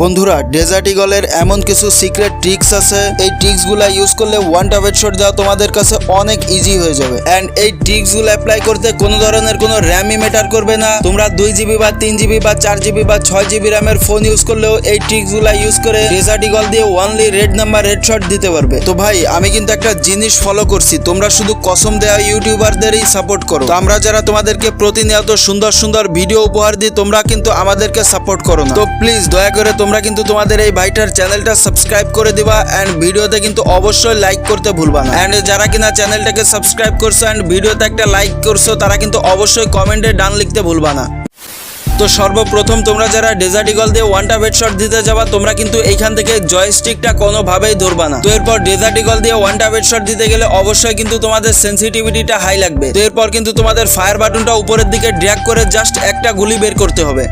বন্ধুরা ডেজার্ট ইগলের এমন কিছু সিক্রেট ট্রিক্স আছে, এই ট্রিক্সগুলো ইউজ করলে ওয়ান ট্যাপ হেডশট দেওয়া তোমাদের কাছে অনেক ইজি হয়ে যাবে। এন্ড এই ট্রিক্সগুলো অ্যাপ্লাই করতে কোনো ধরনের কোনো র্যামই ম্যাটার করবে না। তোমরা 2 জিবি বা 3 জিবি বা 4 জিবি বা 6 জিবি র্যামের ফোন ইউজ করলেও এই ট্রিক্সগুলো ইউজ করে ডেজার্ট ইগল দিয়ে অনলি রেড নাম্বার হেডশট দিতে পারবে। তো ভাই আমি কিন্তু একটা জিনিস ফলো করছি, তোমরা শুধু কসম দেওয়া ইউটিউবারদেরই সাপোর্ট করো। তো আমরা যারা তোমাদেরকে প্রতিনিয়ত সুন্দর সুন্দর ভিডিও উপহার দিই, তোমরা কিন্তু আমাদেরকে সাপোর্ট করো না। তো প্লিজ দয়া করে তোমরা কিন্তু তোমাদের এই ভাইটার চ্যানেলটা সাবস্ক্রাইব করে দিবা এন্ড ভিডিওতে কিন্তু অবশ্যই লাইক করতে ভুলবা না। এন্ড যারা কিনা চ্যানেলটাকে সাবস্ক্রাইব করছো এন্ড ভিডিওতে একটা লাইক করছো, তারা কিন্তু অবশ্যই কমেন্টে ডান লিখতে ভুলবা না। তো সর্বপ্রথম তোমরা যারা ডেজার্ট ইগল দিয়ে ওয়ান ট্যাপ হেডশট দিতে যাবা, তোমরা কিন্তু এইখান থেকে জয়স্টিকটা কোনোভাবেই ধরবা না। তো এরপর ডেজার্ট ইগল দিয়ে ওয়ান ট্যাপ হেডশট দিতে গেলে অবশ্যই কিন্তু তোমাদের সেনসিটিভিটিটা হাই লাগবে। তো এরপর কিন্তু তোমাদের ফায়ার বাটনটা উপরের দিকে ড্র্যাগ করে জাস্ট একটা গুলি বের করতে হবে।